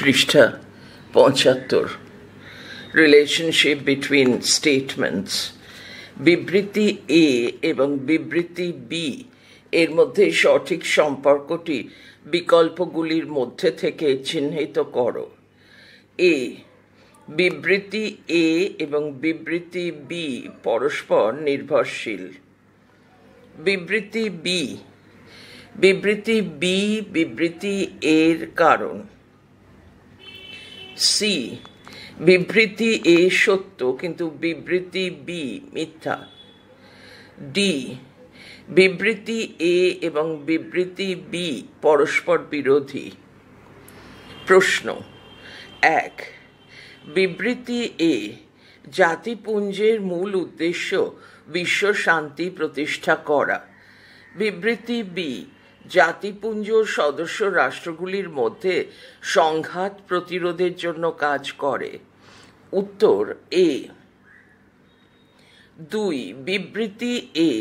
পৃষ্ঠা ৭৫। Relationship between statements. বিবৃতি এ এবং বিবৃতি বি এর মধ্যে সঠিক সম্পর্কটি বিকল্পগুলির মধ্যে থেকে চিহ্নিত করো। এ, বিবৃতি এ এবং বিবৃতি বি পরস্পর নির্ভরশীল। বিবৃতি বি, বিবৃতি বি বিবৃতি এর কারণ। সি, বিবৃতি এ সত্য কিন্তু বিবৃতি বি মিথ্যা। ডি, বিবৃতি এ এবং বিবৃতি বি পরস্পর বিরোধী। প্রশ্ন ১, বিবৃতি এ, জাতিপুঞ্জের মূল উদ্দেশ্য বিশ্ব শান্তি প্রতিষ্ঠা করা। বিবৃতি বি, জাতিপুঞ্জ সদস্য রাষ্ট্রগুলির মধ্যে সংঘাত প্রতিরোধের জন্য কাজ করে। উত্তর এ। ২, বিবৃতি এ,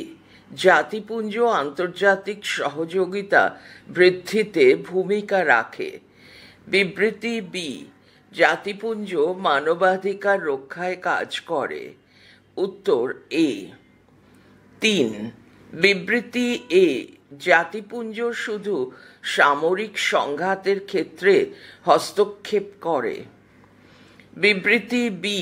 জাতিপুঞ্জ আন্তর্জাতিক সহযোগিতা বৃদ্ধিতে ভূমিকা রাখে। বিবৃতি বি, জাতিপুঞ্জ মানবাধিকার রক্ষায় কাজ করে। উত্তর এ। ৩, বিবৃতি এ, জাতিপুঞ্জ শুধু সামরিক সংঘাতের ক্ষেত্রে হস্তক্ষেপ করে। বিবৃতি বি,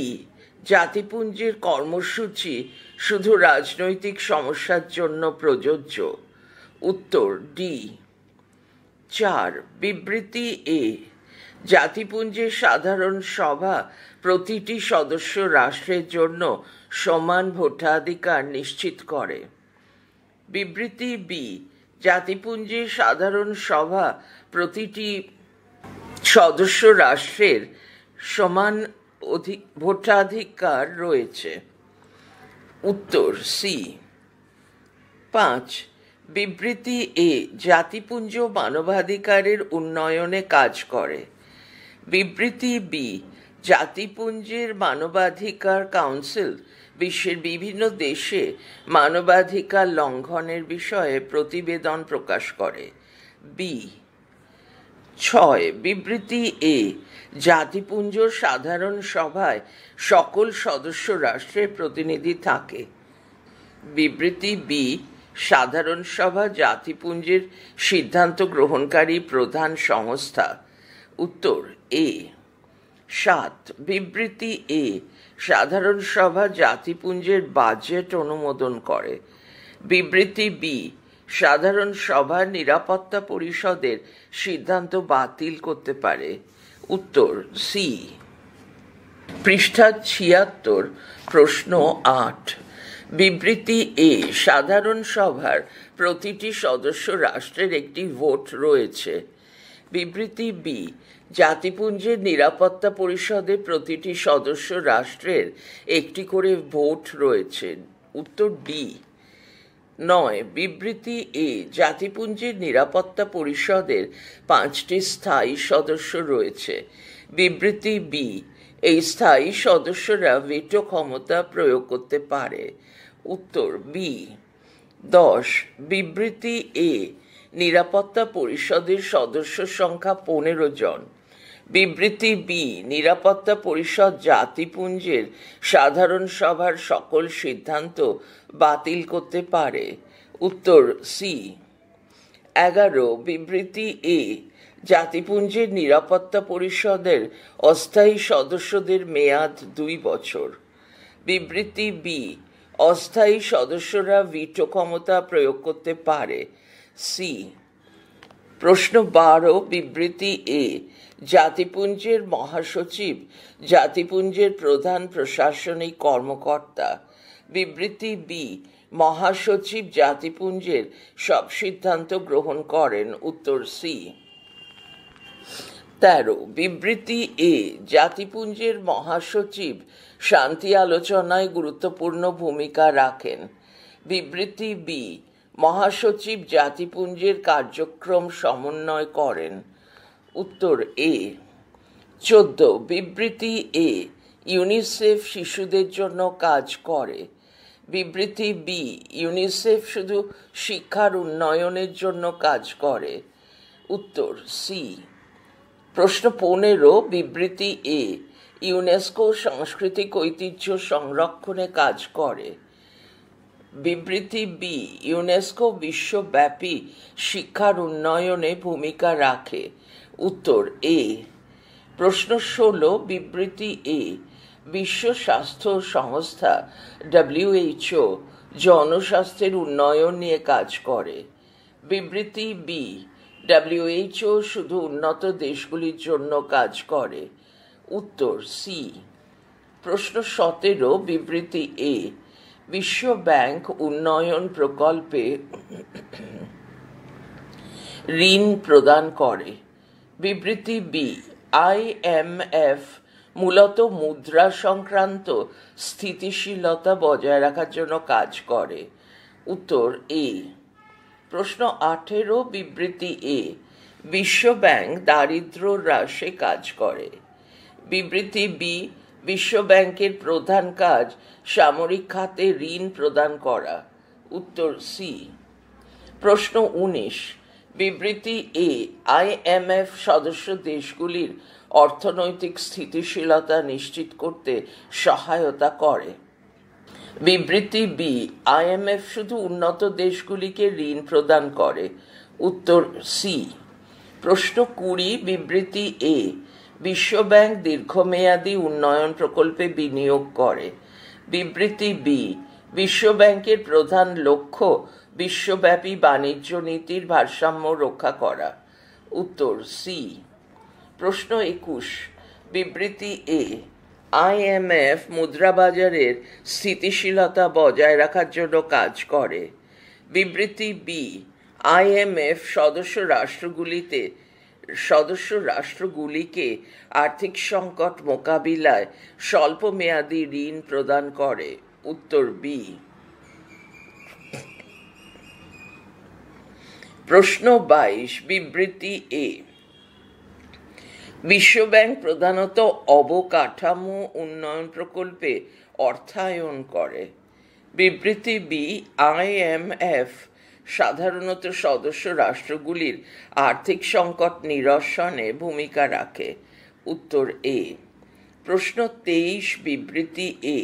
জাতিপুঞ্জের কর্মসূচি শুধু রাজনৈতিক সমস্যার জন্য প্রযোজ্য। উত্তর ডি। ৪, বিবৃতি এ, জাতিপুঞ্জের সাধারণ সভা প্রতিটি সদস্য রাষ্ট্রের জন্য সমান ভোটাধিকার নিশ্চিত করে। বিবৃতি বি, জাতিপুঞ্জের সাধারণ সভা প্রতিটি সদস্য রাষ্ট্রের সমান ভোটাধিকার রয়েছে। উত্তর সি। ৫, বিবৃতি এ, জাতিপুঞ্জ মানবাধিকারের উন্নয়নে কাজ করে। বিবৃতি বি, জাতিপুঞ্জের মানবাধিকার কাউন্সিল বিশ্বের বিভিন্ন দেশে মানবাধিকার লঙ্ঘনের বিষয়ে প্রতিবেদন প্রকাশ করে। বি। ৬, বিবৃতি এ, জাতিপুঞ্জ সাধারণ সভায় সকল সদস্য রাষ্ট্রের প্রতিনিধি থাকে। বিবৃতি বি, সাধারণ সভা জাতিপুঞ্জের সিদ্ধান্ত গ্রহণকারী প্রধান সংস্থা। উত্তর এ। ৭, বিবৃতি এ, সাধারণ সভা জাতিপুঞ্জের বাজেট অনুমোদন করে। বিবৃতি বি, সাধারণ সভা নিরাপত্তা পরিষদের সিদ্ধান্ত বাতিল করতে পারে। উত্তর সি। পৃষ্ঠা ৭৬, প্রশ্ন ৮, বিবৃতি এ, সাধারণ সভার প্রতিটি সদস্য রাষ্ট্রের একটি ভোট রয়েছে। বিবৃতি বি, জাতিপুঞ্জের নিরাপত্তা পরিষদে প্রতিটি সদস্য রাষ্ট্রের একটি করে ভোট রয়েছে। উত্তর ডি। ৯, বিবৃতি এ, জাতিপুঞ্জের নিরাপত্তা পরিষদের ৫টি স্থায়ী সদস্য রয়েছে। বিবৃতি বি, এই স্থায়ী সদস্যরা ভেটো ক্ষমতা প্রয়োগ করতে পারে। উত্তর বি। ১০, বিবৃতি এ, নিরাপত্তা পরিষদের সদস্য সংখ্যা ১৫ জন। বিবৃতি বি, নিরাপত্তা পরিষদ জাতিপুঞ্জের সাধারণ সভার সকল সিদ্ধান্ত বাতিল করতে পারে। উত্তর সি। ১১, বিবৃতি এ, জাতিপুঞ্জের নিরাপত্তা পরিষদের অস্থায়ী সদস্যদের মেয়াদ ২ বছর। বিবৃতি বি, অস্থায়ী সদস্যরা ভিটো ক্ষমতা প্রয়োগ করতে পারে। সি। প্রশ্ন ১২, বিবৃতি এ, জাতিপুঞ্জের মহাসচিব জাতিপুঞ্জের প্রধান প্রশাসনিক কর্মকর্তা। বিবৃতি বি, মহাসচিব জাতিপুঞ্জের সব সিদ্ধান্ত গ্রহণ করেন। উত্তর সি। ১৩, বিবৃতি এ, জাতিপুঞ্জের মহাসচিব শান্তি আলোচনায় গুরুত্বপূর্ণ ভূমিকা রাখেন। বিবৃতি বি, মহাসচিব জাতিপুঞ্জের কার্যক্রম সমন্বয় করেন। উত্তর এ। ১৪, বিবৃতি এ, ইউনিসেফ শিশুদের জন্য কাজ করে। বিবৃতি বি, ইউনিসেফ শুধু শিক্ষার উন্নয়নের জন্য কাজ করে। উত্তর সি। প্রশ্ন 15 বিবৃতি এ ইউনেস্কো সাংস্কৃতিক ঐতিহ্য সংরক্ষণে কাজ করে। বিবৃতি বি ইউনেস্কো বিশ্বব্যাপী শিক্ষার উন্নয়নে ভূমিকা রাখে। উত্তর এ। প্রশ্ন 16 বিবৃতি এ বিশ্ব স্বাস্থ্য সংস্থা WHO জনস্বাস্থ্যের উন্নয়ন নিয়ে কাজ করে। বিবৃতি বি WHO শুধু উন্নত দেশগুলির জন্য কাজ করে। উত্তর সি। প্রশ্ন 17 বিবৃতি এ বিশ্ব ব্যাংক উন্নয়ন প্রকল্পে ঋণ প্রদান করে। বিবৃতি বি IMF মূলত মুদ্রা সংক্রান্ত স্থিতিশীলতা বজায় রাখার জন্য কাজ করে। উত্তর এ। প্রশ্ন 18 বিবৃতি এ বিশ্ব ব্যাংক দারিদ্র্য হ্রাসে কাজ করে। বিবৃতি বি বিশ্ব ব্যাংকের প্রধান কাজ সামরিক খাতে ঋণ প্রদান করা। উত্তর সি। প্রশ্ন 19 বিবৃতি এ IMF সদস্য দেশগুলির অর্থনৈতিক স্থিতিশীলতা নিশ্চিত করতে সহায়তা করে। বিবৃতি বি IMF শুধু উন্নত দেশগুলিকে ঋণ প্রদান করে। উত্তর সি। প্রশ্ন 20 বিবৃতি এ বিশ্বব্যাংক দীর্ঘমেয়াদী উন্নয়ন প্রকল্পে বিনিয়োগ করে। বিবৃতি বি বিশ্বব্যাংকের প্রধান লক্ষ্য বিশ্বব্যাপী বাণিজ্য নীতির ভারসাম্য রক্ষা করা। উত্তর সি। প্রশ্ন 21 বিবৃতি এ IMF মুদ্রাবাজারের স্থিতিশীলতা বজায় রাখার জন্য কাজ করে। বিবৃতি বি IMF সদস্য রাষ্ট্রগুলিকে আর্থিক সংকট মোকাবিলায় স্বল্প মেয়াদী ঋণ প্রদান করে। উত্তর বি। প্রশ্ন 22 বিবৃতি এ বিশ্বব্যাংক প্রধানত অবকাঠামো উন্নয়ন প্রকল্পে অর্থায়ন করে। বিবৃতি বি IMF সাধারণত সদস্য রাষ্ট্রগুলির আর্থিক সংকট নিরসনে ভূমিকা রাখে। উত্তর এ। প্রশ্ন 23 বিবৃতি এ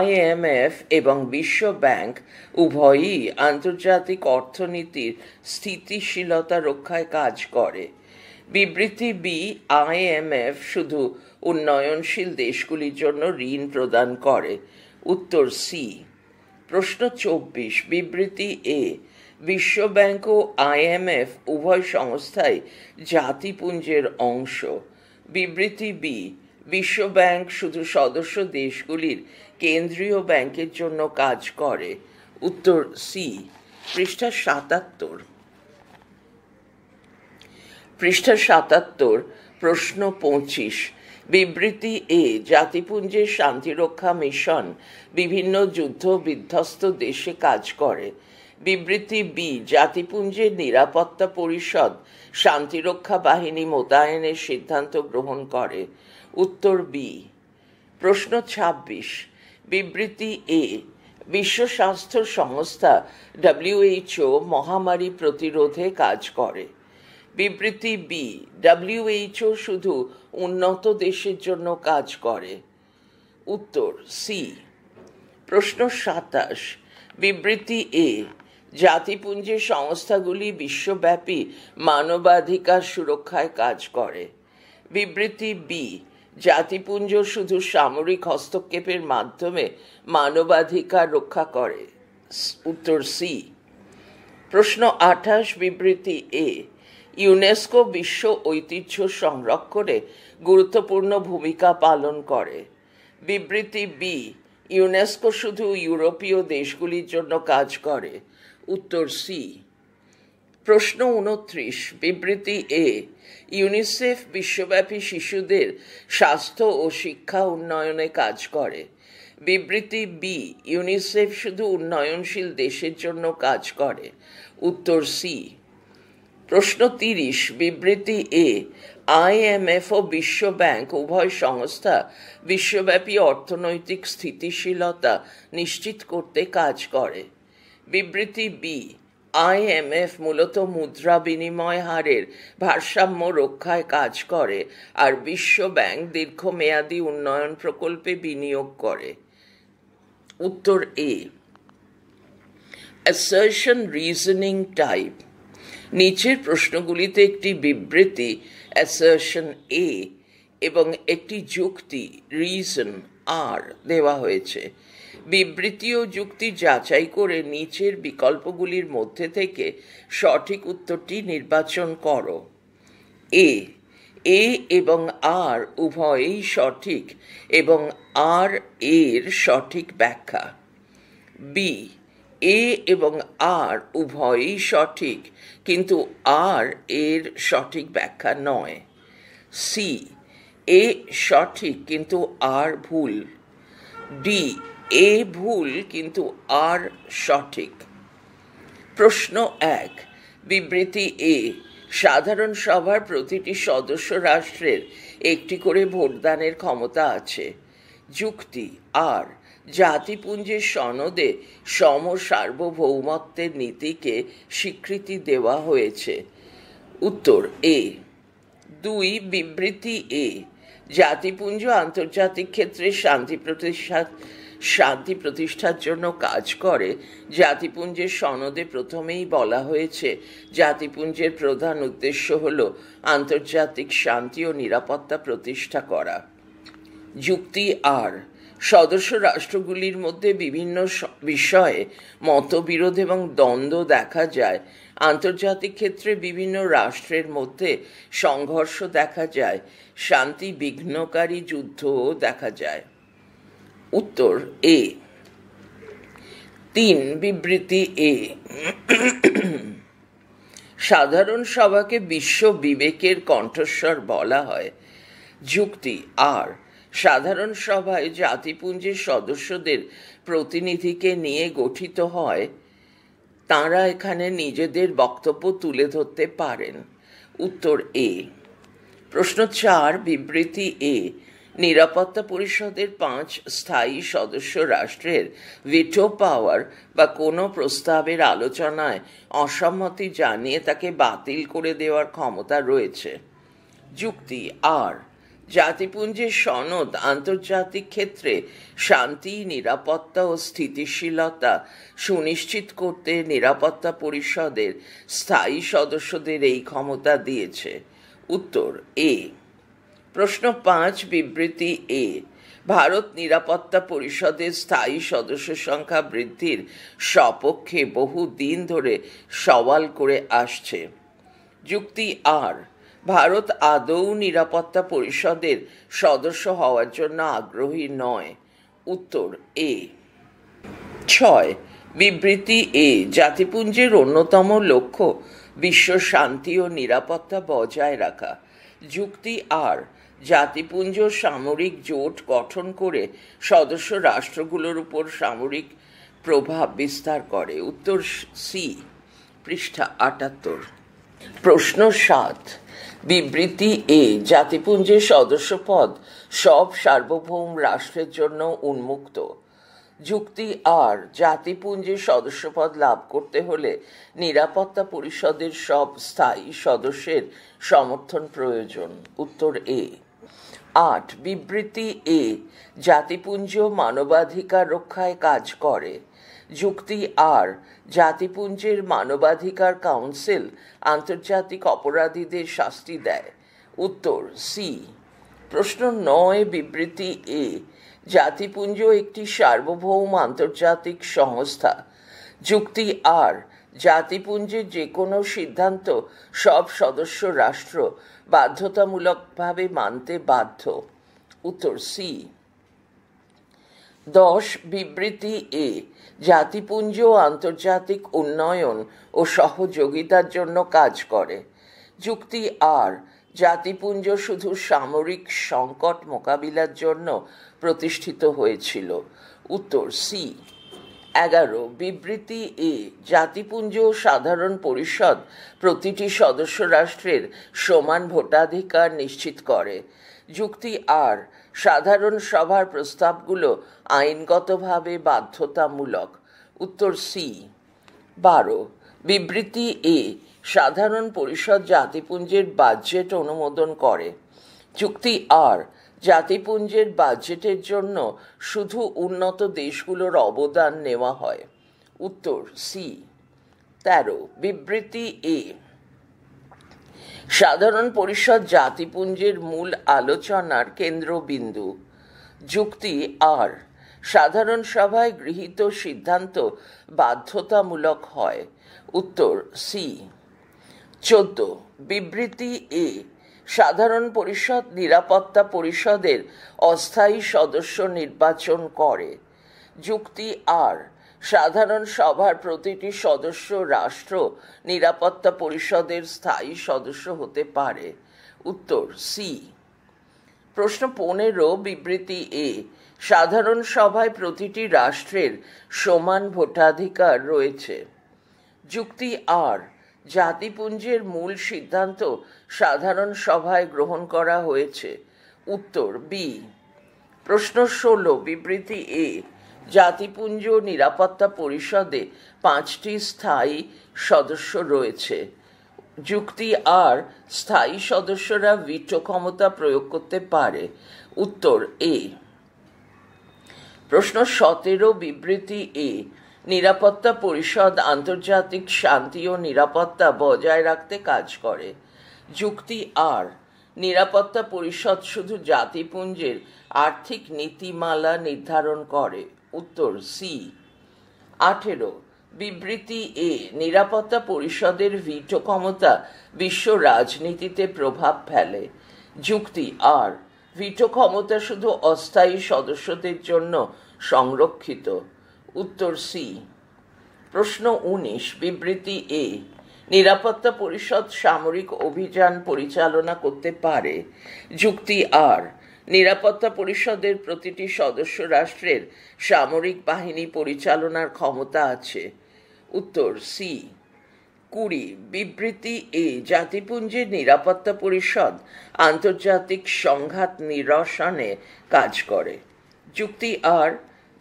IMF এবং বিশ্ব ব্যাংক উভয়ই আন্তর্জাতিক অর্থনীতির স্থিতিশীলতা রক্ষায় কাজ করে। বিবৃতি বি IMF শুধু উন্নয়নশীল দেশগুলির জন্য ঋণ প্রদান করে। উত্তর সি। প্রশ্ন 24 বিবৃতি এ বিশ্ব ব্যাংক ও IMF উভয় সংস্থাই জাতিপুঞ্জের অংশ। বিবৃতি বি বিশ্ব ব্যাংক শুধু সদস্য দেশগুলির কেন্দ্রীয় ব্যাংকের জন্য কাজ করে। উত্তর সি। পৃষ্ঠা 77 প্রশ্ন 25 বিবৃতি এ জাতিপুঞ্জের শান্তিরক্ষা মিশন বিভিন্ন যুদ্ধ বিধ্বস্ত দেশে কাজ করে। বিবৃতি বি জাতিপুঞ্জের নিরাপত্তা পরিষদ শান্তিরক্ষা বাহিনী মোতায়েনের সিদ্ধান্ত গ্রহণ করে। উত্তর বি। প্রশ্ন 26 বিবৃতি এ বিশ্ব স্বাস্থ্য সংস্থা WHO মহামারী প্রতিরোধে কাজ করে। বিবৃতি বি WHO শুধু উন্নত দেশের জন্য কাজ করে। উত্তর সি। প্রশ্ন 27 বিবৃতি এ জাতিপুঞ্জের সংস্থাগুলি বিশ্বব্যাপী মানবাধিকার সুরক্ষায় কাজ করে। বিবৃতি বি জাতিপুঞ্জ শুধু সামরিক হস্তক্ষেপের মাধ্যমে মানবাধিকার রক্ষা করে। উত্তর সি। প্রশ্ন 28 বিবৃতি এ ইউনেস্কো বিশ্ব ঐতিহ্য সংরক্ষণে গুরুত্বপূর্ণ ভূমিকা পালন করে। বিবৃতি বি ইউনেস্কো শুধু ইউরোপীয় দেশগুলির জন্য কাজ করে। উত্তর সি। প্রশ্ন 29 বিবৃতি এ ইউনিসেফ বিশ্বব্যাপী শিশুদের স্বাস্থ্য ও শিক্ষা উন্নয়নে কাজ করে। বিবৃতি বি ইউনিসেফ শুধু উন্নয়নশীল দেশের জন্য কাজ করে। উত্তর সি। প্রশ্ন 30 বিবৃতি এ IMF ও বিশ্ব ব্যাংক উভয় সংস্থা বিশ্বব্যাপী অর্থনৈতিক স্থিতিশীলতা নিশ্চিত করতে কাজ করে। বিবৃতি বি IMF মূলত মুদ্রা বিনিময় হারের ভারসাম্য রক্ষায় কাজ করে আর বিশ্ব ব্যাংক দীর্ঘমেয়াদী উন্নয়ন প্রকল্পে বিনিয়োগ করে। উত্তর এ। Assertion reasoning type. নিচের প্রশ্নগুলিতে একটি বিবৃতি অ্যাসারশন এ এবং একটি যুক্তি রিজন আর দেওয়া হয়েছে। বিবৃতি ও যুক্তি যাচাই করে নিচের বিকল্পগুলির মধ্যে থেকে সঠিক উত্তরটি নির্বাচন করো। এ এবং আর উভয়ই সঠিক এবং আর এর সঠিক ব্যাখ্যা। বি এবং আর উভয়ই সঠিক কিন্তু আর এর সঠিক ব্যাখ্যা নয়। সি সঠিক কিন্তু আর ভুল। ডি ভুল কিন্তু আর সঠিক। প্রশ্ন 1। বিবৃতি এ। সাধারণ সভার প্রতিটি সদস্য রাষ্ট্রের একটি করে ভোটদানের ক্ষমতা আছে। যুক্তি আর জাতিপুঞ্জের সনদে সমসার্বভৌমত্বের নীতিকে স্বীকৃতি দেওয়া হয়েছে। উত্তর এ। 2। বিবৃতি এ। জাতিপুঞ্জ আন্তর্জাতিক ক্ষেত্রে শান্তি প্রতিষ্ঠার জন্য কাজ করে। জাতিপুঞ্জের সনদে প্রথমেই বলা হয়েছে জাতিপুঞ্জের প্রধান উদ্দেশ্য হল আন্তর্জাতিক শান্তি ও নিরাপত্তা প্রতিষ্ঠা করা। যুক্তি আর সদস্য রাষ্ট্রগুলির মধ্যে বিভিন্ন বিষয়ে মতবিরোধ এবং দ্বন্দ্ব দেখা যায়। আন্তর্জাতিক ক্ষেত্রে বিভিন্ন রাষ্ট্রের মধ্যে সংঘর্ষ দেখা যায়। শান্তি বিঘ্নকারী যুদ্ধও দেখা যায়। উত্তর এ। 3। বিবৃতি এ। সাধারণ সভাকে বিশ্ব বিবেকের কণ্ঠস্বর বলা হয়। যুক্তি আর সাধারণ সভায় জাতিপুঞ্জের সদস্যদের প্রতিনিধিকে নিয়ে গঠিত হয়। তাঁরা এখানে নিজেদের বক্তব্য তুলে ধরতে পারেন। উত্তর এ। প্রশ্ন 4। বিবৃতি এ। নিরাপত্তা পরিষদের 5 স্থায়ী সদস্য রাষ্ট্রের ভিটো পাওয়ার বা কোনো প্রস্তাবের আলোচনায় অসম্মতি জানিয়ে তাকে বাতিল করে দেওয়ার ক্ষমতা রয়েছে। যুক্তি আর জাতিপুঞ্জের সনদ আন্তর্জাতিক ক্ষেত্রে শান্তি, নিরাপত্তা ও স্থিতিশীলতা সুনিশ্চিত করতে নিরাপত্তা পরিষদের স্থায়ী সদস্যদের এই ক্ষমতা দিয়েছে। উত্তর এ। প্রশ্ন 5। বিবৃতি এ। ভারত নিরাপত্তা পরিষদের স্থায়ী সদস্য সংখ্যা বৃদ্ধির সপক্ষে বহু দিন ধরে সওয়াল করে আসছে। যুক্তি আর ভারত আদৌ নিরাপত্তা পরিষদের সদস্য হওয়ার জন্য আগ্রহী নয়। উত্তর এ। 6। বিবৃতি এ। জাতিপুঞ্জের অন্যতম লক্ষ্য বিশ্ব শান্তি ও নিরাপত্তা বজায় রাখা। যুক্তি আর জাতিপুঞ্জ সামরিক জোট গঠন করে সদস্য রাষ্ট্রগুলোর উপর সামরিক প্রভাব বিস্তার করে। উত্তর সি। পৃষ্ঠা 78। প্রশ্ন 7। বিবৃতি এ। জাতিপুঞ্জের সদস্যপদ সব সার্বভৌম রাষ্ট্রের জন্য উন্মুক্ত। যুক্তি আর জাতিপুঞ্জের সদস্যপদ লাভ করতে হলে নিরাপত্তা পরিষদের সব স্থায়ী সদস্যের সমর্থন প্রয়োজন। উত্তর এ। 8। বিবৃতি এ। জাতিপুঞ্জ মানবাধিকার রক্ষায় কাজ করে। যুক্তি আর জাতিপুঞ্জের মানবাধিকার কাউন্সিল আন্তর্জাতিক অপরাধীদের শাস্তি দেয়। উত্তর সি। প্রশ্ন 9। বিবৃতি এ। জাতিপুঞ্জ একটি সার্বভৌম আন্তর্জাতিক সংস্থা। যুক্তি আর জাতিপুঞ্জের যে কোনো সিদ্ধান্ত সব সদস্য রাষ্ট্র বাধ্যতামূলকভাবে মানতে বাধ্য। উত্তর সি। 10। বিবৃতি এ। জাতিপুঞ্জ আন্তর্জাতিক উন্নয়ন ও সহযোগিতার জন্য কাজ করে। যুক্তি আর জাতিপুঞ্জ শুধু সামরিক সংকট মোকাবিলার জন্য প্রতিষ্ঠিত হয়েছিল। উত্তর সি। 11। বিবৃতি এ। জাতিপুঞ্জ সাধারণ পরিষদ প্রতিটি সদস্য রাষ্ট্রের সমান ভোটাধিকার নিশ্চিত করে। যুক্তি আর সাধারণ সভার প্রস্তাবগুলো আইনগতভাবে বাধ্যতামূলক। উত্তর সি। 12। বিবৃতি এ, সাধারণ পরিষদ জাতিপুঞ্জের বাজেট অনুমোদন করে। যুক্তি আর, জাতিপুঞ্জের বাজেটের জন্য শুধু উন্নত দেশগুলোর অবদান নেওয়া হয়। উত্তর সি। 13, বিবৃতি এ, সাধারণ পরিষদ জাতিপুঞ্জের মূল আলোচনার কেন্দ্রবিন্দু। যুক্তি আর, সাধারণ সভায় গৃহীত সিদ্ধান্ত বাধ্যতামূলক হয়। উত্তর সি। 14, বিবৃতি এ, সাধারণ পরিষদ নিরাপত্তা পরিষদের অস্থায়ী সদস্য নির্বাচন করে। যুক্তি আর, সাধারণ সভার প্রতিটি সদস্য রাষ্ট্র নিরাপত্তা পরিষদের স্থায়ী সদস্য হতে পারে। উত্তর সি। প্রশ্ন 15, বিবৃতি এ, সাধারণ সভায় প্রতিটি রাষ্ট্রের সমান ভোটাধিকার রয়েছে। যুক্তি আর, জাতিপুঞ্জের মূল সিদ্ধান্ত সাধারণ সভায় গ্রহণ করা হয়েছে। উত্তর বি। প্রশ্ন 16, বিবৃতি এ, জাতিপুঞ্জ নিরাপত্তা পরিষদে 5টি স্থায়ী সদস্য রয়েছে। যুক্তি আর, স্থায়ী সদস্যরা ভিটো ক্ষমতা প্রয়োগ করতে পারে। উত্তর এ। প্রশ্ন 17, বিবৃতি এ, নিরাপত্তা পরিষদ আন্তর্জাতিক শান্তি ও নিরাপত্তা বজায় রাখতে কাজ করে। যুক্তি আর, নিরাপত্তা পরিষদ শুধু জাতিপুঞ্জের আর্থিক নীতিমালা নির্ধারণ করে। উত্তর সি। 18, বিবৃতি এ, নিরাপত্তা পরিষদের ভিটো ক্ষমতা বিশ্ব রাজনীতিতে প্রভাব ফেলে। যুক্তি আর, ভিটো ক্ষমতা শুধু অস্থায়ী সদস্যদের জন্য সংরক্ষিত। উত্তর সি। প্রশ্ন 19, বিবৃতি এ, নিরাপত্তা পরিষদ সামরিক অভিযান পরিচালনা করতে পারে। যুক্তি আর, নিরাপত্তা পরিষদের প্রতিটি সদস্য রাষ্ট্রের সামরিক বাহিনী পরিচালনার ক্ষমতা আছে। উত্তর সি। 20, বিবৃতি এ, জাতিপুঞ্জের নিরাপত্তা পরিষদ আন্তর্জাতিক সংঘাত নিরসনে কাজ করে। যুক্তি আর,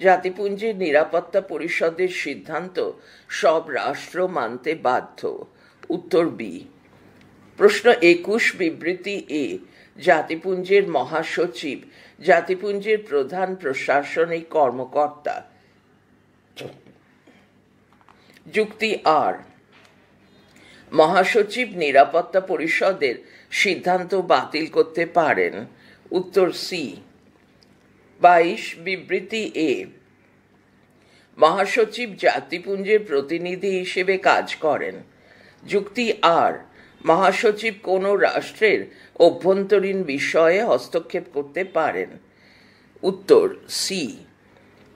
জাতিপুঞ্জের নিরাপত্তা পরিষদের সিদ্ধান্ত সব রাষ্ট্র মানতে বাধ্য। উত্তর বি। প্রশ্ন 21, বিবৃতি এ, জাতিপুঞ্জের মহাসচিব জাতিপুঞ্জের প্রধান প্রশাসনিক কর্মকর্তা। যুক্তি আর, মহাসচিব নিরাপত্তা পরিষদের সিদ্ধান্ত বাতিল করতে পারেন। উত্তর সি। 22, বিবৃতি এ, মহাসচিব জাতিপুঞ্জের প্রতিনিধি হিসেবে কাজ করেন। যুক্তি আর, মহাসচিব কোনো রাষ্ট্রের অভ্যন্তরীণ বিষয়ে হস্তক্ষেপ করতে পারেন। উত্তর সি।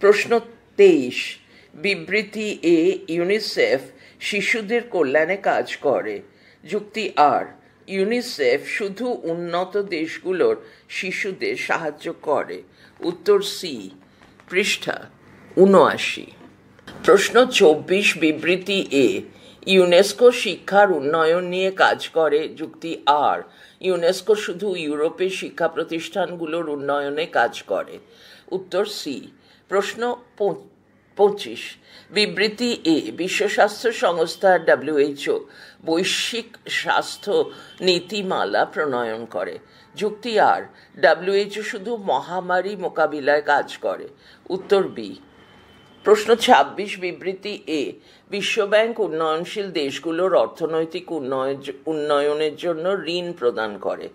প্রশ্ন 23, বিবৃতি এ, ইউনিসেফ শিশুদের কল্যাণে কাজ করে। যুক্তি আর, ইউনিসেফ শুধু উন্নত দেশগুলোর শিশুদের সাহায্য করে। উত্তর সি। পৃষ্ঠা 79। প্রশ্ন 24, বিবৃতি এ, ইউনেস্কো শিক্ষার উন্নয়ন নিয়ে কাজ করে। যুক্তি আর, ইউনেস্কো শুধু ইউরোপের শিক্ষা প্রতিষ্ঠানগুলোর উন্নয়নে কাজ করে। উত্তর সি। প্রশ্ন 25, বিবৃতি এ, বিশ্ব স্বাস্থ্য সংস্থা WHO বৈশ্বিক স্বাস্থ্য নীতিমালা প্রণয়ন করে। যুক্তি আর, WHO শুধু মহামারী মোকাবিলায় কাজ করে। উত্তর বি। প্রশ্ন 26, বিবৃতি এ, বিশ্বব্যাংক উন্নয়নশীল দেশগুলোর অর্থনৈতিক উন্নয়নের জন্য ঋণ প্রদান করে।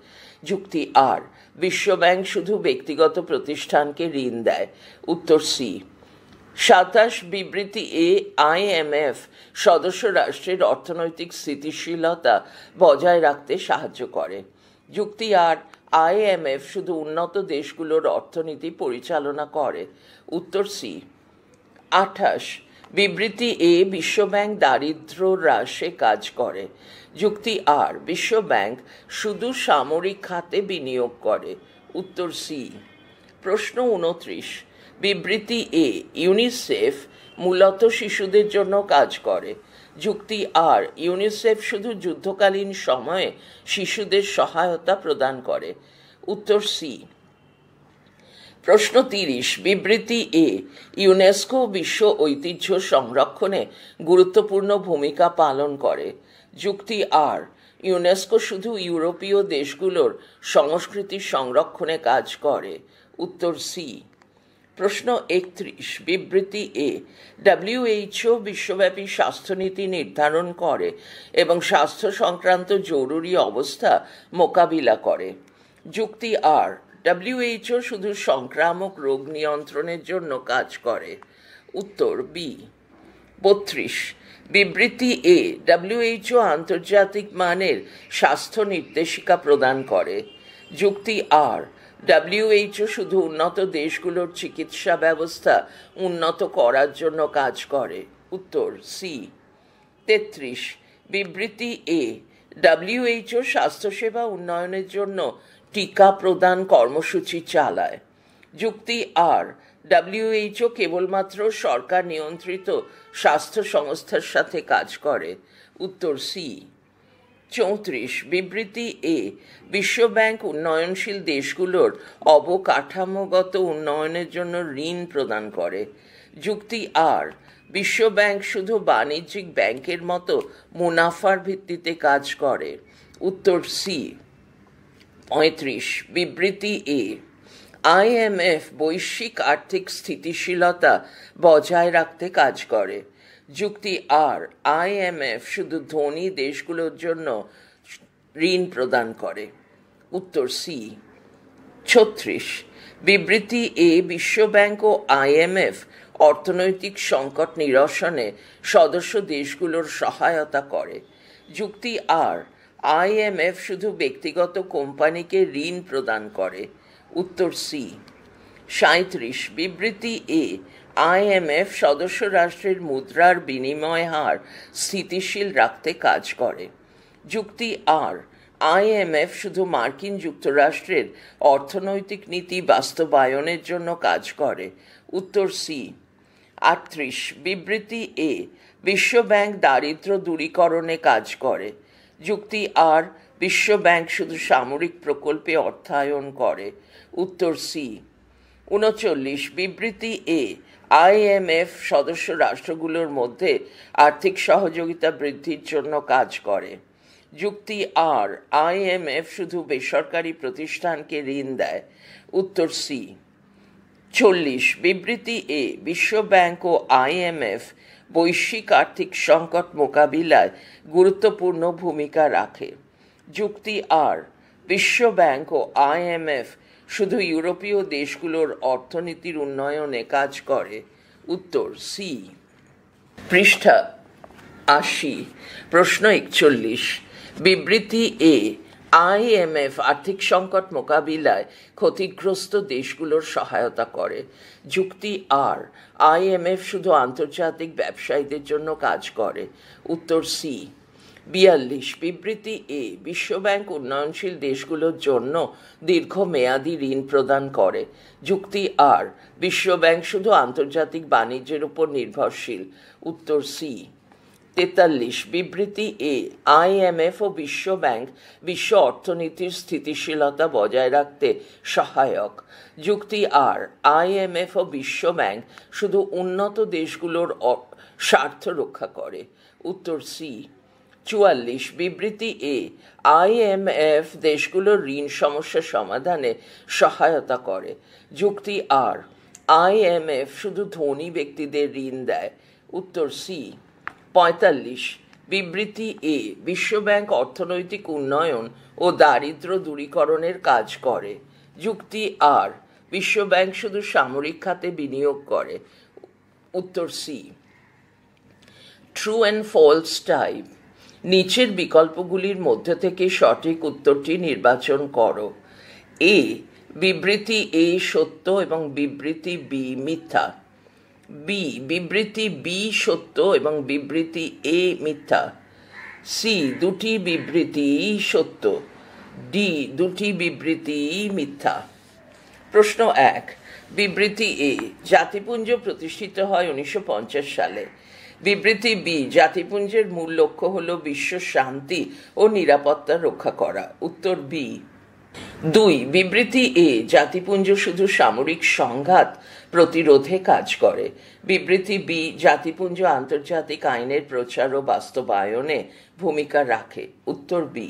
যুক্তি আর, বিশ্বব্যাংক শুধু ব্যক্তিগত প্রতিষ্ঠানকে ঋণ দেয়। উত্তর সি। 27, বিবৃতি এ, IMF সদস্য রাষ্ট্রের অর্থনৈতিক স্থিতিশীলতা বজায় রাখতে সাহায্য করে। যুক্তি আর, IMF শুধু উন্নত দেশগুলোর অর্থনীতি পরিচালনা করে। উত্তর সি। 28, বিবৃতি এ, বিশ্বব্যাংক দারিদ্র্য হ্রাসে কাজ করে। যুক্তি আর, বিশ্বব্যাংক শুধু সামরিক খাতে বিনিয়োগ করে। উত্তর সি। প্রশ্ন 29, বিবৃতি এ, ইউনিসেফ মূলত শিশুদের জন্য কাজ করে। যুক্তি আর, ইউনিসেফ শুধু যুদ্ধকালীন সময়ে শিশুদের সহায়তা প্রদান করে। উত্তর সি। প্রশ্ন 30। বিবৃতি এ ইউনেস্কো বিশ্ব ঐতিহ্য সংরক্ষণে গুরুত্বপূর্ণ ভূমিকা পালন করে। যুক্তি আর ইউনেস্কো শুধু ইউরোপীয় দেশগুলোর সংস্কৃতি সংরক্ষণে কাজ করে। উত্তর সি। প্রশ্ন 31। বিবৃতি এ WHO বিশ্বব্যাপী স্বাস্থ্যনীতি নির্ধারণ করে এবং স্বাস্থ্য সংক্রান্ত জরুরি অবস্থা মোকাবিলা করে। যুক্তি আর WHO শুধু সংক্রামক রোগ নিয়ন্ত্রণের জন্য কাজ করে। উত্তর বি। 32। বিবৃতি এ WHO আন্তর্জাতিক মানের স্বাস্থ্য নির্দেশিকা প্রদান করে। যুক্তি আর WHO শুধু উন্নত দেশগুলোর চিকিৎসা ব্যবস্থা উন্নত করার জন্য কাজ করে। উত্তর সি। 33। বিবৃতি এ WHO স্বাস্থ্যসেবা উন্নয়নের জন্য টিকা প্রদান কর্মসূচি চালায়। যুক্তি আর WHO কেবলমাত্র সরকার নিয়ন্ত্রিত স্বাস্থ্য সংস্থার সাথে কাজ করে। উত্তর সি। 34। বিবৃতি এ বিশ্বব্যাংক উন্নয়নশীল দেশগুলোর অবকাঠামোগত উন্নয়নের জন্য ঋণ প্রদান করে। যুক্তি আর বিশ্বব্যাংক শুধু বাণিজ্যিক ব্যাংকের মতো মুনাফার ভিত্তিতে কাজ করে। উত্তর সি। 35। বিবৃতি এ IMF বৈশ্বিক আর্থিক স্থিতিশীলতা বজায় রাখতে কাজ করে। যুক্তি আর IMF শুধু ধনী দেশগুলোর জন্য ঋণ প্রদান করে। উত্তর সি। 36। বিবৃতি এ বিশ্বব্যাংক ও IMF অর্থনৈতিক সংকট নিরসনে সদস্য দেশগুলোর সহায়তা করে। যুক্তি আর IMF শুধু ব্যক্তিগত কোম্পানিকে ঋণ প্রদান করে। উত্তর সি। 37। বিবৃতি এ IMF সদস্য রাষ্ট্রের মুদ্রার বিনিময় হার স্থিতিশীল রাখতে কাজ করে। যুক্তি আর IMF শুধু মার্কিন যুক্তরাষ্ট্রের অর্থনৈতিক নীতি বাস্তবায়নের জন্য কাজ করে। উত্তর সি। 38। বিবৃতি এ বিশ্বব্যাংক দারিদ্র্য দূরীকরণে কাজ করে। যুক্তি আর বিশ্বব্যাংক শুধু সামরিক প্রকল্পে অর্থায়ন করে। উত্তর সি। 39। বিবৃতি এ IMF সদস্য রাষ্ট্রগুলোর মধ্যে আর্থিক সহযোগিতা বৃদ্ধির জন্য কাজ করে। যুক্তি আর IMF শুধু বেসরকারি প্রতিষ্ঠানকে ঋণ দেয়। উত্তর সি। 40। বিবৃতি এ বিশ্বব্যাংক ও IMF বৈশ্বিক আর্থিক সংকট মোকাবিলায় গুরুত্বপূর্ণ ভূমিকা রাখে। যুক্তি আর বিশ্বব্যাংক ও IMF শুধু ইউরোপীয় দেশগুলোর অর্থনীতির উন্নয়নে কাজ করে। উত্তর সি। পৃষ্ঠা 80। প্রশ্ন 41। বিবৃতি এ IMF আর্থিক সংকট মোকাবিলায় ক্ষতিগ্রস্ত দেশগুলোর সহায়তা করে। যুক্তি আর IMF শুধু আন্তর্জাতিক ব্যবসায়ীদের জন্য কাজ করে। উত্তর সি। 42। বিবৃতি এ বিশ্বব্যাংক উন্নয়নশীল দেশগুলোর জন্য দীর্ঘমেয়াদী ঋণ প্রদান করে। যুক্তি আর বিশ্বব্যাংক শুধু আন্তর্জাতিক বাণিজ্যের উপর নির্ভরশীল। উত্তর সি। 43। বিবৃতি এ IMF ও বিশ্বব্যাংক বিশ্ব অর্থনীতির স্থিতিশীলতা বজায় রাখতে সহায়ক। যুক্তি আর IMF ও বিশ্বব্যাংক শুধু উন্নত দেশগুলোর স্বার্থ রক্ষা করে। উত্তর সি। 44। বিবৃতি এ IMF দেশগুলোর ঋণ সমস্যা সমাধানে সহায়তা করে। যুক্তি আর IMF শুধু ধনী ব্যক্তিদের ঋণ দেয়। উত্তর সি। 45। বিবৃতি এ বিশ্বব্যাংক অর্থনৈতিক উন্নয়ন ও দারিদ্র্য দূরীকরণের কাজ করে। যুক্তি আর বিশ্বব্যাংক শুধু সামরিক খাতে বিনিয়োগ করে। উত্তর C. True and false type. নিচের বিকল্পগুলির মধ্যে থেকে সঠিক উত্তরটি নির্বাচন করো। এ বিবৃতি এ সত্য এবং বিবৃতি বি মিথ্যা। বি বিবৃতি বি সত্য এবং বিবৃতি এ মিথ্যা। সি দুটি বিবৃতি সত্য। ডি দুটি বিবৃতি মিথ্যা। প্রশ্ন 1। বিবৃতি এ জাতিপুঞ্জ প্রতিষ্ঠিত হয় 1950 সালে। বিবৃতি বি জাতিপুঞ্জের মূল লক্ষ্য হল বিশ্ব শান্তি ও নিরাপত্তা রক্ষা করা। উত্তর বি। 2. বিবৃতি এ, জাতিপুঞ্জ শুধু সামরিক সংঘাত প্রতিরোধে কাজ করে। বিবৃতি বি, জাতিপুঞ্জ আন্তর্জাতিক আইনের প্রচার ও বাস্তবায়নে ভূমিকা রাখে। উত্তর বি।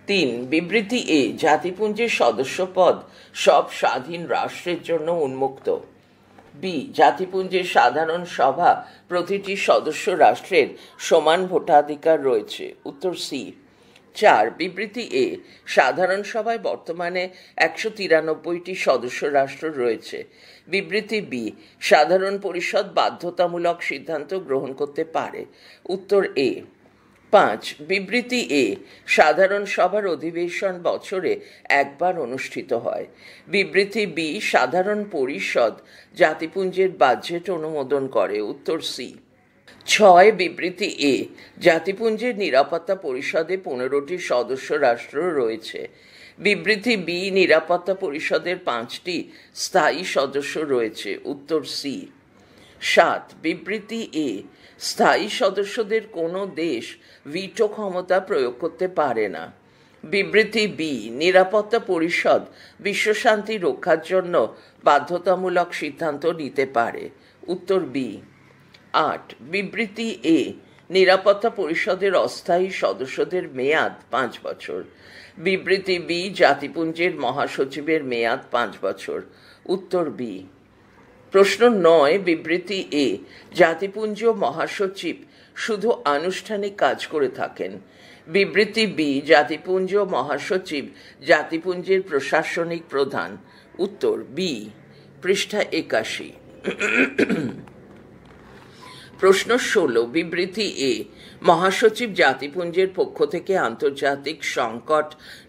3. বিবৃতি এ, জাতিপুঞ্জের সদস্যপদ সব স্বাধীন রাষ্ট্রের জন্য উন্মুক্ত। বি, জাতিপুঞ্জের সাধারণ সভা প্রতিটি সদস্য রাষ্ট্রের সমান ভোটাধিকার রয়েছে। উত্তর সি। 4. বিবৃতি এ, সাধারণ সভায় বর্তমানে 193টি সদস্য রাষ্ট্র রয়েছে। বিবৃতি বি, সাধারণ পরিষদ বাধ্যতামূলক সিদ্ধান্ত গ্রহণ করতে পারে। উত্তর এ। 5. বিবৃতি এ, সাধারণ সভার অধিবেশন বছরে একবার অনুষ্ঠিত হয়। বিবৃতি বি, সাধারণ পরিষদ জাতিপুঞ্জের বাজেট অনুমোদন করে। উত্তর সি। 6. বিবৃতি এ, জাতিপুঞ্জের নিরাপত্তা পরিষদে 15টি সদস্য রাষ্ট্র রয়েছে। বিবৃতি বি, নিরাপত্তা পরিষদের 5টি স্থায়ী সদস্য রয়েছে। উত্তর সি। 7. বিবৃতি এ, স্থায়ী সদস্যদের কোনো দেশ ভিটো ক্ষমতা প্রয়োগ করতে পারে না। বিবৃতি বি, নিরাপত্তা পরিষদ বিশ্বশান্তি রক্ষার জন্য বাধ্যতামূলক সিদ্ধান্ত নিতে পারে। উত্তর বি। 8. বিবৃতি এ, নিরাপত্তা পরিষদের অস্থায়ী সদস্যদের মেয়াদ 5 বছর। বিবৃতি বি, জাতিপুঞ্জের মহাসচিবের মেয়াদ 5 বছর। উত্তর বি। প্রশ্ন 9. বিবৃতি এ, জাতিপুঞ্জ মহাসচিব শুধু আনুষ্ঠানিক কাজ করে থাকেন। বিবৃতি বি, জাতিপুঞ্জ মহাসচিব জাতিপুঞ্জের প্রশাসনিক প্রধান। উত্তর বি। পৃষ্ঠা 81। প্রশ্ন 16. বিবৃতি এ, মহাসচিব জাতিপুঞ্জের পক্ষ থেকে আন্তর্জাতিক সংকট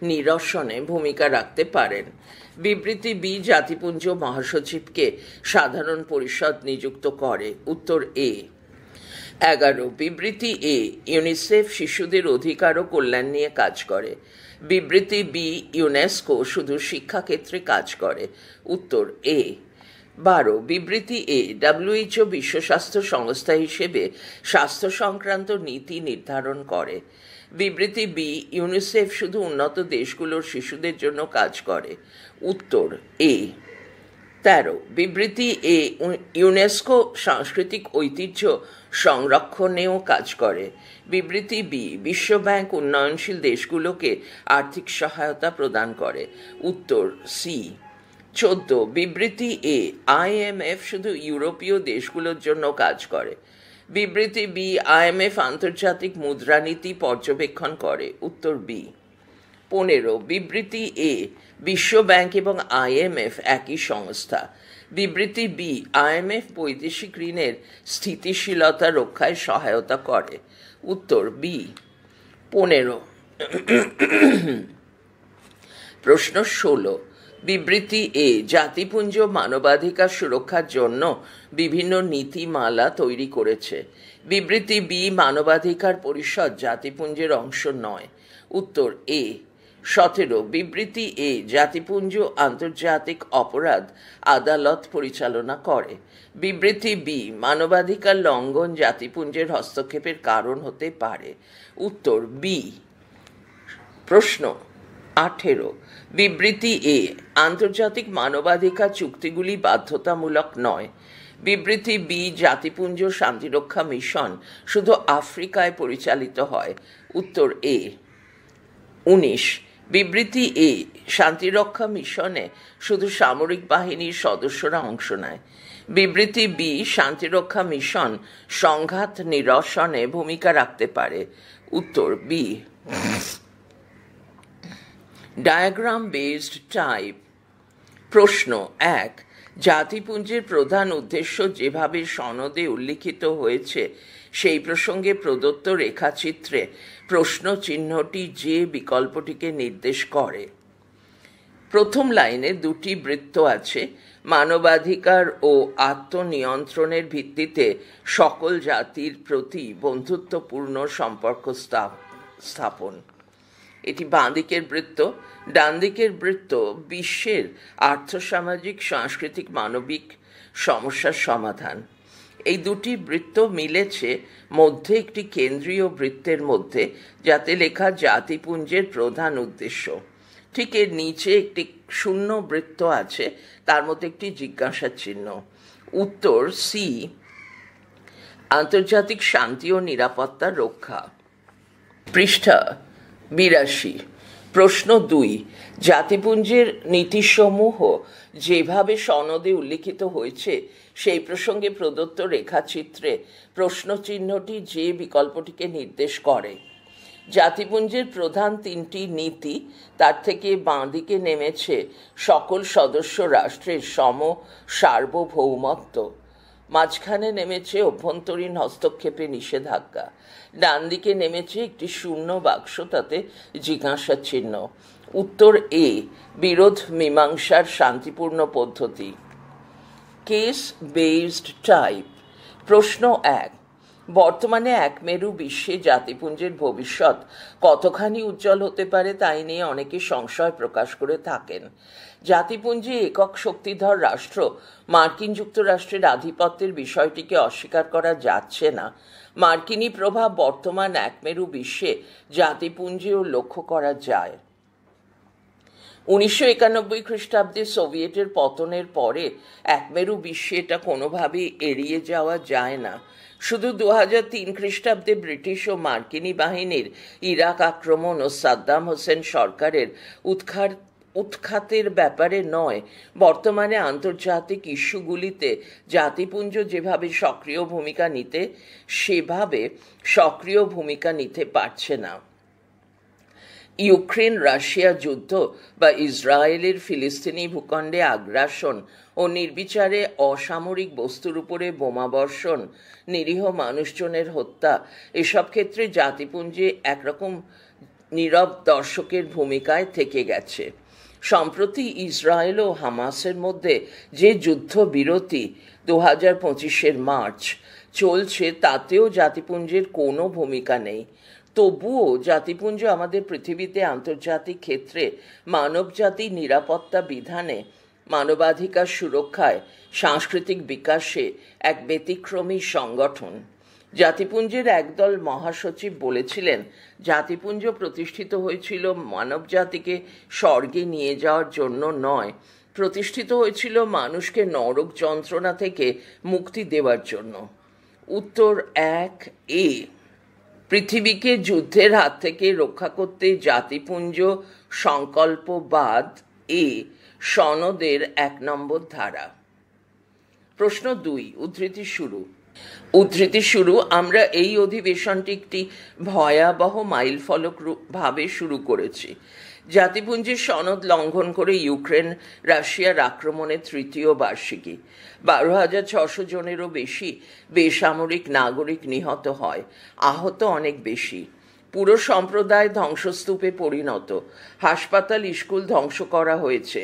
নিরসনে ভূমিকা রাখতে পারেন। বিবৃতি বি, জাতিপুঞ্জ মহাসচিবকে সাধারণ পরিষদ নিযুক্ত করে। উত্তর এ। 11. বিবৃতি এ, ইউনিসেফ শিশুদের অধিকার ও কল্যাণ নিয়ে কাজ করে। বিবৃতি বি, ইউনেস্কো শুধু শিক্ষাক্ষেত্রে কাজ করে। উত্তর এ। 12. বিবৃতি এ, WHO বিশ্ব স্বাস্থ্য সংস্থা হিসেবে স্বাস্থ্য সংক্রান্ত নীতি নির্ধারণ করে। বিবৃতি বি, ইউনিসেফ শুধু উন্নত দেশগুলোর শিশুদের জন্য কাজ করে। উত্তর এ। 13. বিবৃতি এ, ইউনেস্কো সাংস্কৃতিক ঐতিহ্য সংরক্ষণেও কাজ করে। বিবৃতি বি, বিশ্বব্যাংক উন্নয়নশীল দেশগুলোকে আর্থিক সহায়তা প্রদান করে। উত্তর সি। 14. বিবৃতি এ, IMF শুধু ইউরোপীয় দেশগুলোর জন্য কাজ করে। বিবৃতি বি, IMF আন্তর্জাতিক মুদ্রানীতি পর্যবেক্ষণ করে। উত্তর বি। 15. বিবৃতি এ, বিশ্বব্যাংক এবং IMF একই সংস্থা। বিবৃতি বি, IMF বৈদেশিক ঋণের স্থিতিশীলতা রক্ষায় সহায়তা করে। উত্তর বি। 15। প্রশ্ন 16. বিবৃতি এ, জাতিপুঞ্জ মানবাধিকার সুরক্ষার জন্য বিভিন্ন নীতিমালা তৈরি করেছে। বিবৃতি বি, মানবাধিকার পরিষদ জাতিপুঞ্জের অংশ নয়। উত্তর এ। 17. বিবৃতি এ, জাতিপুঞ্জ আন্তর্জাতিক অপরাধ আদালত পরিচালনা করে। বিবৃতি বি, মানবাধিকার লঙ্ঘন জাতিপুঞ্জের হস্তক্ষেপের কারণ হতে পারে। উত্তর বি। প্রশ্ন 18. বিবৃতি এ, আন্তর্জাতিক মানবাধিকার চুক্তিগুলি বাধ্যতামূলক নয়। বিবৃতি বি, জাতিপুঞ্জ শান্তিরক্ষা মিশন শুধু আফ্রিকায় পরিচালিত হয়। উত্তর এ। 19. বিবৃতি এ, শান্তিরক্ষা মিশনে শুধু সামরিক বাহিনীর সদস্যরা অংশ নেয়। বিবৃতি বি, শান্তিরক্ষা মিশন সংঘাত নিরসনে ভূমিকা রাখতে পারে। উত্তর বি। Diagram based type. প্রশ্ন 1. জাতিপুঞ্জের প্রধান উদ্দেশ্য যেভাবে সনদে উল্লিখিত হয়েছে সেই প্রসঙ্গে প্রদত্ত রেখাচিত্রে প্রশ্ন চিহ্নটি যে বিকল্পটিকে নির্দেশ করে। প্রথম লাইনে 2টি বৃত্ত আছে। মানবাধিকার ও আত্মনিয়ন্ত্রণের ভিত্তিতে সকল জাতির প্রতি বন্ধুত্বপূর্ণ সম্পর্ক স্থাপন। এটি বাঁ দিকের বৃত্ত। ডান দিকের বৃত্ত বিশ্বের আর্থসামাজিক সাংস্কৃতিক মানবিক সমস্যার সমাধান। এই 2টি বৃত্ত মিলেছে মধ্যে একটি কেন্দ্রীয় বৃত্তের মধ্যে, যাতে লেখা জাতিপুঞ্জের প্রধান উদ্দেশ্য। ঠিক এর নিচে একটি শূন্য বৃত্ত আছে, তার মধ্যে একটি জিজ্ঞাসা চিহ্ন। উত্তর সি, আন্তর্জাতিক শান্তি ও নিরাপত্তা রক্ষা। পৃষ্ঠা 82। প্রশ্ন 2, জাতিপুঞ্জের নীতিসমূহ যেভাবে সনদে উল্লিখিত হয়েছে সেই প্রসঙ্গে প্রদত্ত রেখাচিত্রে প্রশ্নচিহ্নটি যে বিকল্পটিকে নির্দেশ করে। জাতিপুঞ্জের প্রধান 3টি নীতি, তার থেকে বাঁদিকে নেমেছে সকল সদস্য রাষ্ট্রের সম সার্বভৌমত্ব, মাঝখানে নেমেছে অভ্যন্তরীণ হস্তক্ষেপে নিষেধাজ্ঞা, ডান দিকে নেমেছে একটি শূন্য বাক্স, তাতে জিজ্ঞাসা চিহ্ন। উত্তর এ, বিরোধ মীমাংসার শান্তিপূর্ণ পদ্ধতি। Case based type. প্রশ্ন 1, বর্তমানে একমেরু বিশ্বে জাতিপুঞ্জের ভবিষ্যৎ কতখানি উজ্জ্বল হতে পারে তাই নিয়ে অনেকে সংশয় প্রকাশ করে থাকেন। জাতিপুঞ্জে একক শক্তিধর রাষ্ট্র মার্কিন যুক্তরাষ্ট্রের আধিপত্যের বিষয়টিকে অস্বীকার করা যাচ্ছে না। মার্কিনী প্রভাব বর্তমান একমেরু বিশ্বে জাতিপুঞ্জেও লক্ষ্য করা যায়। 1991 খ্রিস্টাব্দে সোভিয়েটের পতনের পরে একমেরু বিশ্বে এটা কোনোভাবেই এড়িয়ে যাওয়া যায় না। শুধু 2003 খ্রিস্টাব্দে ব্রিটিশ ও মার্কিনী বাহিনীর ইরাক আক্রমণ ও সাদ্দাম হোসেন সরকারের উৎখাতের ব্যাপারে নয়, বর্তমানে আন্তর্জাতিক ইস্যুগুলিতে জাতিপুঞ্জ যেভাবে সক্রিয় ভূমিকা নিতে পারছে না। ইউক্রেন রাশিয়া যুদ্ধ বা ইসরায়েলের ফিলিস্তিনি ভূখণ্ডে আগ্রাসন ও নির্বিচারে অসামরিক বস্তুর উপরে বোমাবর্ষণ, নিরীহ মানুষজনের হত্যা, এসব ক্ষেত্রে জাতিপুঞ্জে একরকম নীরব দর্শকের ভূমিকায় থেকে গেছে। সম্প্রতি ইসরায়েল ও হামাসের মধ্যে যে যুদ্ধবিরতি 2025 মার্চ চলছে, তাতেও জাতিপুঞ্জের কোনো ভূমিকা নেই। তবুও জাতিপুঞ্জ আমাদের পৃথিবীতে আন্তর্জাতিক ক্ষেত্রে মানবজাতির নিরাপত্তা বিধানে, মানবাধিকার সুরক্ষায়, সাংস্কৃতিক বিকাশে এক ব্যতিক্রমী সংগঠন। জাতিপুঞ্জের একদল মহাসচিব বলেছিলেন, জাতিপুঞ্জ প্রতিষ্ঠিত হয়েছিল মানবজাতিকে স্বর্গে নিয়ে যাওয়ার জন্য নয়, প্রতিষ্ঠিত হয়েছিল মানুষকে নরক যন্ত্রণা থেকে মুক্তি দেওয়ার জন্য। উত্তর 1 এ, পৃথিবীকে যুদ্ধের হাত থেকে রক্ষা করতে জাতিপুঞ্জ সংকল্পবাদ এ সনদের 1 নম্বর ধারা। প্রশ্ন 2, উদ্ধৃতি শুরু। আমরা এই অধিবেশনটি একটি ভয়াবহ মাইলফলক ভাবে শুরু করেছি। জাতিপুঞ্জের সনদ লঙ্ঘন করে ইউক্রেন রাশিয়ার আক্রমণের 3য় বার্ষিকী। 12,600 জনেরও বেশি বেসামরিক নাগরিক নিহত হয়, আহত অনেক বেশি। পুরো সম্প্রদায় ধ্বংসস্তূপে পরিণত, হাসপাতাল স্কুল ধ্বংস করা হয়েছে।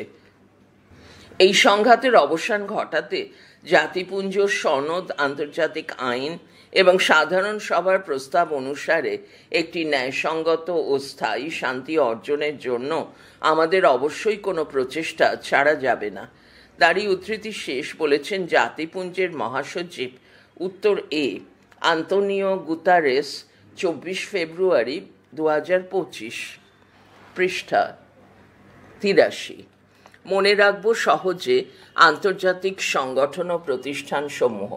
এই সংঘাতের অবসান ঘটাতে জাতিপুঞ্জ সনদ, আন্তর্জাতিক আইন এবং সাধারণ সভার প্রস্তাব অনুসারে একটি ন্যায়সঙ্গত ও স্থায়ী শান্তি অর্জনের জন্য আমাদের অবশ্যই কোনো প্রচেষ্টা ছাড়া যাবে না। তারই উদ্ধৃতি শেষ বলেছেন জাতিপুঞ্জের মহাসচিব। উত্তর এ, আন্তোনিও গুতারেস, 24 ফেব্রুয়ারি 2025। পৃষ্ঠা 83। মনে রাখব সহজে আন্তর্জাতিক সংগঠন ও প্রতিষ্ঠান সমূহ।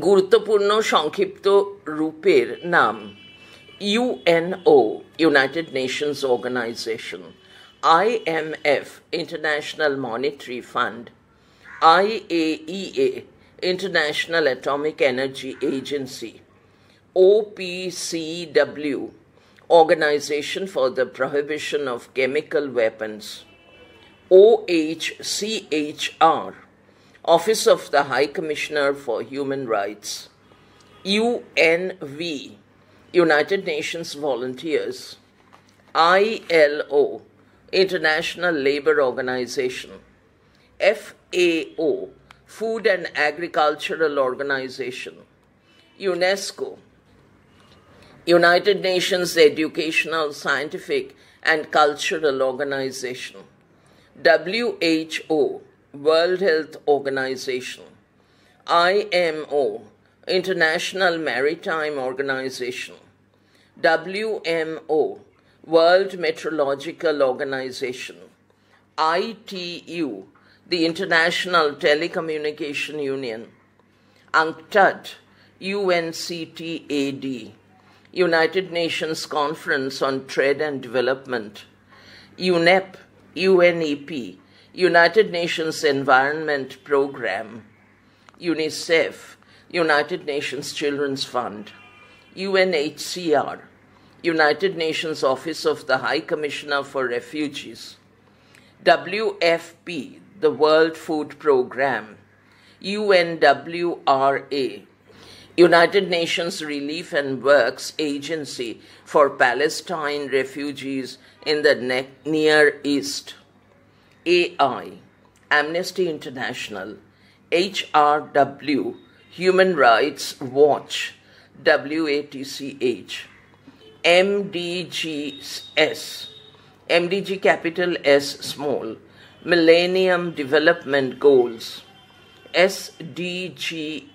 গুরুত্বপূর্ণ সংক্ষিপ্ত রূপের নাম: UNO, united nations organisation; IMF, International Monetary Fund; IAEA, International Atomic Energy Agency; OPCW, Organization for the Prohibition of Chemical Weapons; OHCHR, Office of the High Commissioner for Human Rights; UNV, United Nations Volunteers; ILO, International Labour Organization; FAO, Food and Agricultural Organization; UNESCO, United Nations Educational, Scientific and Cultural Organization; WHO, World Health Organization; IMO, International Maritime Organization; WMO, World Meteorological Organization, ITU, the International Telecommunication Union, UNCTAD, UNCTAD, United Nations Conference on Trade and Development, UNEP, UNEP, United Nations Environment Programme, UNICEF, United Nations Children's Fund, UNHCR, United Nations Office of the High Commissioner for Refugees, WFP, the World Food Programme, UNWRA, United Nations Relief and Works Agency for Palestine refugees in the Near East, AI, Amnesty International, HRW, Human Rights Watch, WATCH, MDGs, MDG capital S small, Millennium Development Goals, SDGs,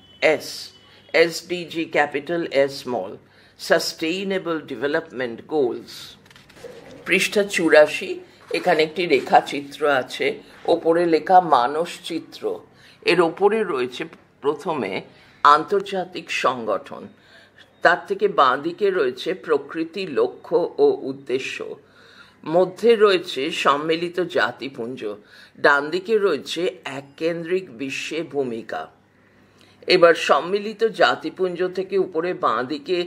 SDG capital S small, Sustainable Development Goals. পৃষ্ঠা 84, এখানে একটি রেখাচিত্র আছে, ওপরে লেখা মানস চিত্র। এর ওপরে রয়েছে প্রথমে আন্তর্জাতিক সংগঠন, তার থেকে বাঁ দিকে রয়েছে প্রকৃতি, লক্ষ্য ও উদ্দেশ্য, মধ্যে রয়েছে সম্মিলিত জাতিপুঞ্জ, ডান দিকে রয়েছে এককেন্দ্রিক বিশ্বে ভূমিকা। এবার সম্মিলিত জাতিপুঞ্জ থেকে উপরে বাঁ দিকে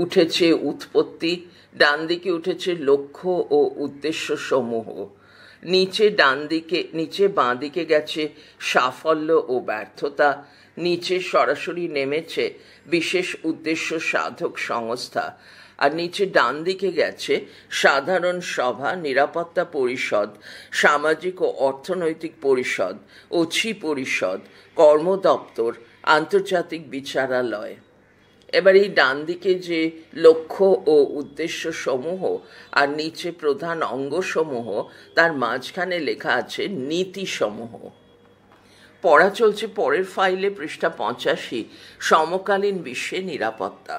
উঠেছে উৎপত্তি, ডান দিকে উঠেছে লক্ষ্য ও উদ্দেশ্য সমূহ, নিচে বাঁ দিকে গেছে সাফল্য ও ব্যর্থতা, নিচে সরাসরি নেমেছে বিশেষ উদ্দেশ্য সাধক সংস্থা, আর নিচে ডান দিকে গেছে সাধারণ সভা, নিরাপত্তা পরিষদ, সামাজিক ও অর্থনৈতিক পরিষদ, অছি পরিষদ, কর্ম দপ্তর, আন্তর্জাতিক বিচারালয়। এবার এই ডান দিকে যে লক্ষ্য ও উদ্দেশ্য সমূহ আর নিচে প্রধান অঙ্গসমূহ, তার মাঝখানে লেখা আছে নীতি সমূহ। পড়া চলছে পরের ফাইলে, পৃষ্ঠা 85, সমকালীন বিশ্বে নিরাপত্তা।